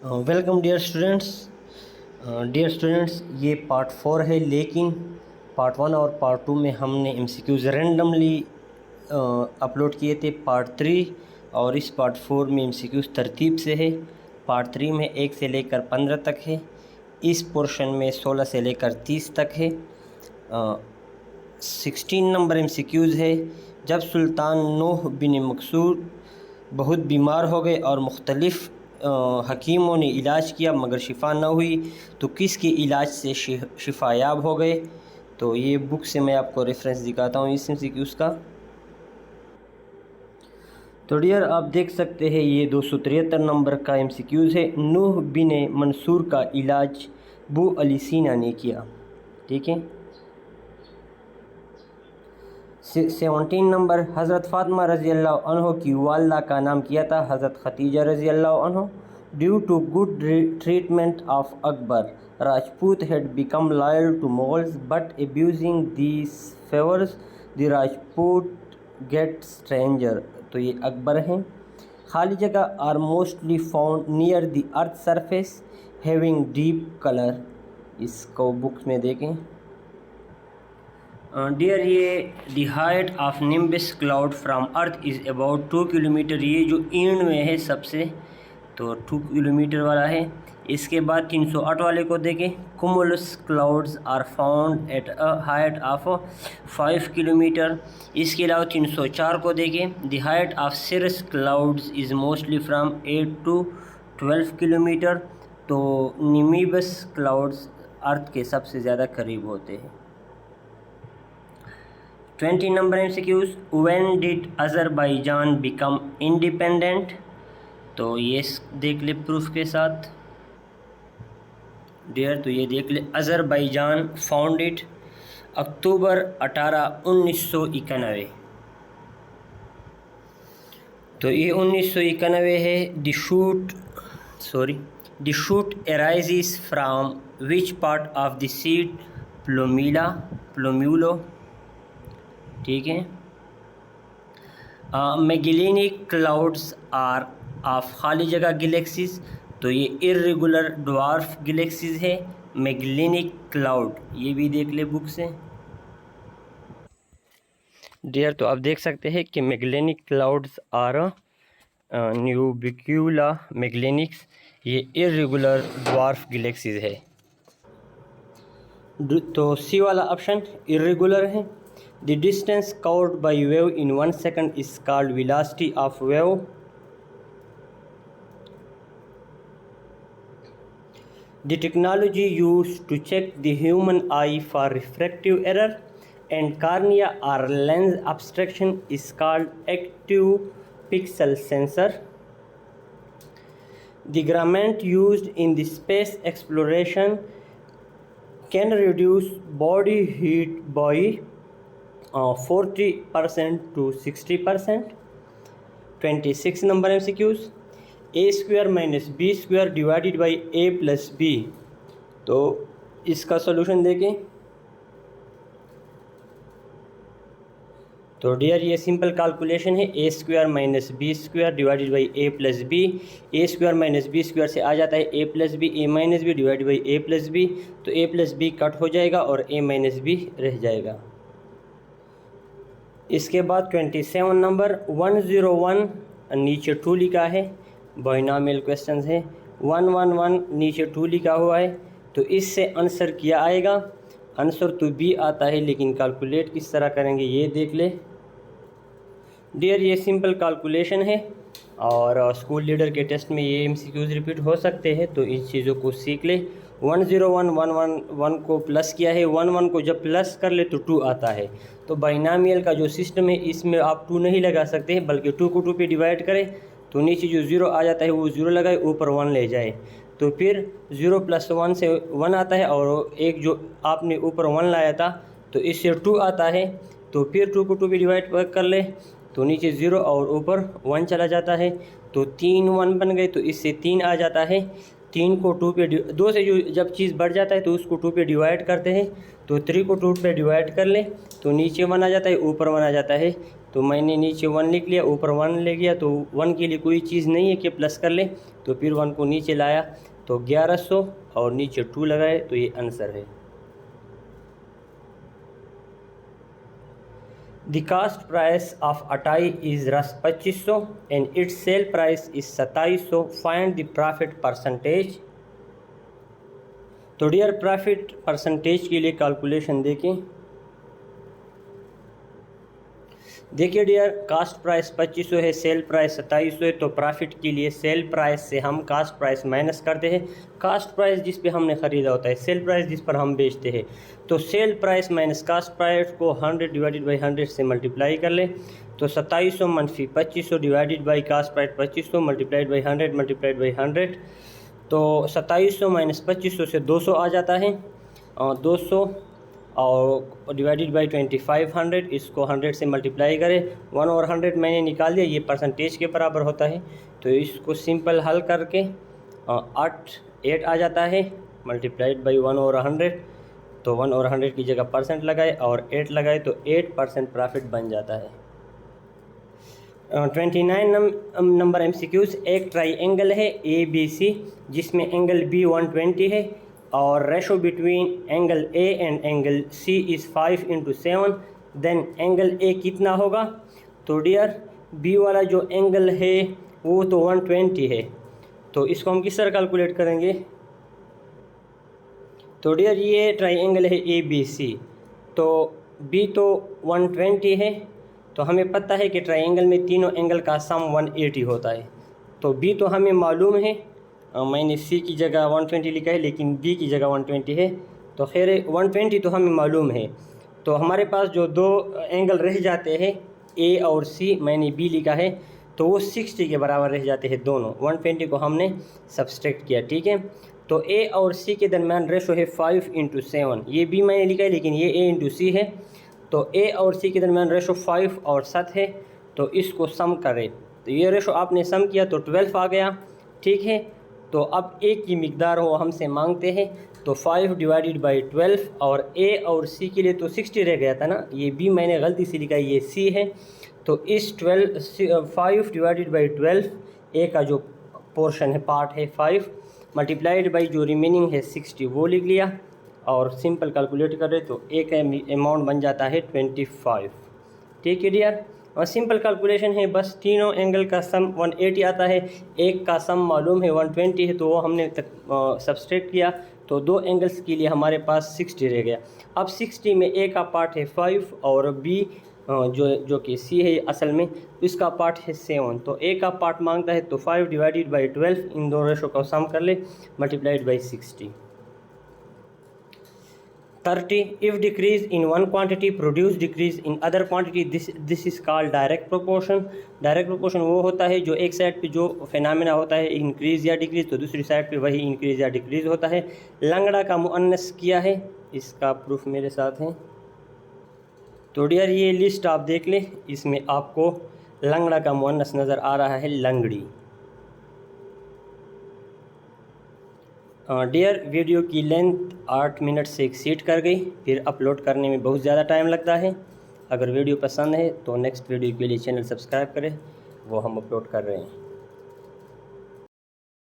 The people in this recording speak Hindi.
वेलकम डियर स्टूडेंट्स, ये पार्ट 4 है, लेकिन पार्ट 1 और पार्ट 2 में हमने एमसीक्यूज़ रैंडमली अपलोड किए थे। पार्ट 3 और इस पार्ट 4 में एमसीक्यूज़ तरतीब से है। पार्ट 3 में 1 से लेकर 15 तक है, इस पोर्शन में 16 से लेकर 30 तक है। 16 नंबर एमसीक्यूज़ है। जब सुल्तान नूह बिन मकसूद बहुत बीमार हो गए और मुख्तलिफ़ हकीमों ने इलाज किया मगर शिफा न हुई, तो किसके इलाज से शिफायाब हो गए। तो ये बुक से मैं आपको रेफरेंस दिखाता हूँ इस एमसीक्यूज़ का। तो डियर, आप देख सकते हैं ये 273 नंबर का एमसीक्यूज़ है। नूह बिन मंसूर का इलाज अबू अली सीना ने किया। ठीक है। 17 नंबर, हज़रत फ़ातिमा रज़ी अल्लाह अन्हो की वालदा का नाम किया था हज़रत खदीजा रज़ी अल्लाह अन्हो। Due to good treatment of Akbar, Rajput had become loyal to Mughals but abusing these favours the Rajput get stranger. तो ये अकबर हैं। खाली जगह are mostly found near the earth surface having deep colour. इसको बुक्स में देखें। डियर, ये the height of nimbus cloud from earth is about 2 kilometre. ये जो ईंड में है सबसे, तो 2 किलोमीटर वाला है। इसके बाद 308 वाले को देखें। Cumulus clouds are found at a height of 5 kilometre. इसके अलावा 304 को देखें। The height of cirrus clouds is mostly from 8 to 12 kilometre. तो निम्बस क्लाउड्स अर्थ के सबसे ज़्यादा करीब होते हैं। 20 number MCQs, when did Azerbaijan become independent. तो ये देख ले प्रूफ के साथ डियर। तो ये देख ले, अज़रबैजान फाउंडेड अक्टूबर 18, 1991। तो ये 1991 है। The shoot arises from which part of the seed plumule. ठीक है। मैगेलेनिक क्लाउड्स आर ऑफ खाली जगह गैलेक्सीज। तो ये इर्रेगुलर ड्वार्फ गैलेक्सीज है मैगेलेनिक क्लाउड। ये भी देख ले बुक से डियर। तो आप देख सकते हैं कि मैगेलेनिक क्लाउड्स आर न्यूबिक्यूला मैगेलेनिक्स, ये इर्रेगुलर ड्वार्फ गैलेक्सीज है। तो सी वाला ऑप्शन इर्रेगुलर है। The distance covered by wave in 1 second is called velocity of wave. The technology used to check the human eye for refractive error and cornea or lens abstraction is called active pixel sensor. The garment used in the space exploration can reduce body heat by 40% to 60%. 26 number MCQs, A square minus B square divided by A plus B. तो इसका सोल्यूशन देखें। तो डियर, ये सिंपल कैलकुलेशन है। A square minus B square divided by A plus B. A square minus B square से आ जाता है A plus B, A minus B divided by A plus B. तो ए प्लस बी कट हो जाएगा और ए माइनस बी रह जाएगा। इसके बाद 27 नंबर 101 नीचे 2 लिखा है, बाइनॉमियल क्वेश्चन है। 111 नीचे 2 लिखा हुआ है। तो इससे आंसर क्या आएगा। आंसर तो बी आता है, लेकिन कैलकुलेट किस तरह करेंगे ये देख ले डियर। ये सिंपल कैलकुलेशन है और स्कूल लीडर के टेस्ट में ये एमसीक्यूज रिपीट हो सकते हैं, तो इन चीज़ों को सीख ले। 101 111 को प्लस किया है। 11 को जब प्लस कर ले तो 2 आता है। तो बाइनॉमियल का जो सिस्टम है इसमें आप 2 नहीं लगा सकते हैं, बल्कि 2 को 2 पे डिवाइड करें तो नीचे जो 0 आ जाता है वो 0 लगाए, ऊपर 1 ले जाए। तो फिर 0 + 1 से 1 आता है और एक जो आपने ऊपर 1 लाया था तो इससे 2 आता है। तो फिर 2 को 2 पे डिवाइड कर ले तो नीचे 0 और ऊपर 1 चला जाता है। तो 3 1 बन गए, तो इससे 3 आ जाता है। 3 को 2 पे 2 से जो जब चीज़ बढ़ जाता है तो उसको 2 पे डिवाइड करते हैं। तो 3 को 2 पे डिवाइड कर ले तो नीचे 1 आ जाता है, ऊपर 1 आ जाता है। तो मैंने नीचे 1 लिख लिया, ऊपर 1 ले गया, तो 1 के लिए कोई चीज़ नहीं है कि प्लस कर ले, तो फिर 1 को नीचे लाया तो 1100 और नीचे 2 लगाए, तो ये आंसर है। द कास्ट प्राइस ऑफ अटाई is Rs 2500 and it's sale price is 2700, find the profit percentage. तो डियर प्रॉफिट परसेंटेज के लिए कैलकुलेशन देखिए डियर, कास्ट प्राइस 2500 है, सेल प्राइस 2700 है, तो प्रॉफिट के लिए सेल प्राइस से हम कास्ट प्राइस माइनस करते हैं। कास्ट प्राइस जिस पे हमने ख़रीदा होता है, सेल प्राइस जिस पर हम बेचते हैं, तो sale price minus cost price को 100 डिवाइडेड बाई 100 से मल्टीप्लाई कर लें, तो 2700 मनफी 2500 divided by cost price 2500 multiplied by 100 multiplied by 100, तो 2700 माइनस 2500 से 200 आ जाता है, 200 और डिवाइडेड बाई 2500, इसको 100 से मल्टीप्लाई करें, 1 और 100 मैंने निकाल दिया, ये परसेंटेज के बराबर होता है, तो इसको सिंपल हल करके 8 आ जाता है, मल्टीप्लाइड बाई 1 और 100, तो 1 और 100 की जगह परसेंट लगाए और 8 लगाए, तो 8% प्रॉफिट बन जाता है। 29 नंबर MCQs, एक ट्राइंगल है ABC जिसमें एंगल B 120 है और ratio between angle A and angle C is 5 × 7, then angle A कितना होगा। तो डियर B वाला जो एंगल है वो तो 120 है, तो इसको हम किस तरह कैलकुलेट करेंगे। तो डियर ये ट्राइंगल है ABC, तो B तो 120 है, तो हमें पता है कि ट्राइंगल में तीनों एंगल का सम 180 होता है, तो B तो हमें मालूम है, मैंने C की जगह 120 लिखा है लेकिन B की जगह 120 है, तो खैर 120 तो हमें मालूम है। तो हमारे पास जो दो एंगल रह जाते हैं A और C, मैंने B लिखा है, तो वो 60 के बराबर रह जाते हैं दोनों, 120 को हमने सब्सट्रैक्ट किया, ठीक है। तो A और C के दरमियान रेशो है 5 × 7, ये B मैंने लिखा है लेकिन ये A × C है, तो A और C के दरमियान रेशो 5 और 7 है, तो इसको सम करें, तो ये रेशो आपने सम किया तो 12 आ गया, ठीक है। तो अब A की मिकदार वो हमसे मांगते हैं, तो 5 डिवाइडेड बाई 12, और A और C के लिए तो 60 रह गया था ना, ये B मैंने गलती से लिखा है, ये C है, तो इस 5 डिवाइडेड बाई 12 A का जो पोर्शन है, पार्ट है 5, मल्टीप्लाइड बाई जो रिमेनिंग है 60 वो लिख लिया, और सिंपल कैलकुलेट करें तो A का अमाउंट बन जाता है 25, ठीक है डियर। और सिंपल कैलकुलेशन है, बस तीनों एंगल का सम 180 आता है, एक का सम मालूम है 120 है, तो वो हमने सब्सट्रैक्ट किया, तो दो एंगल्स के लिए हमारे पास 60 रह गया। अब 60 में A का पार्ट है 5 और B जो कि C है असल में, इसका पार्ट है 7, तो A का पार्ट मांगता है, तो 5 डिवाइडेड बाई 12, इन दो रेशो का सम कर ले, multiplied by 60। 30, if decrease in one quantity produce decrease in other quantity, this is called direct proportion। Direct proportion वो होता है जो एक साइड पे जो फिनोमेना होता है इंक्रीज़ या डिक्रीज़, तो दूसरी साइड पे वही इंक्रीज़ या डिक्रीज़ होता है। लंगड़ा का मुअन्नस किया है, इसका प्रूफ मेरे साथ है। तो डियर ये लिस्ट आप देख लें, इसमें आपको लंगड़ा का मुअन्नस नज़र आ रहा है, लंगड़ी। डियर वीडियो की लेंथ 8 मिनट से एक्सीड कर गई, फिर अपलोड करने में बहुत ज़्यादा टाइम लगता है। अगर वीडियो पसंद है तो नेक्स्ट वीडियो के लिए चैनल सब्सक्राइब करें, वो हम अपलोड कर रहे हैं।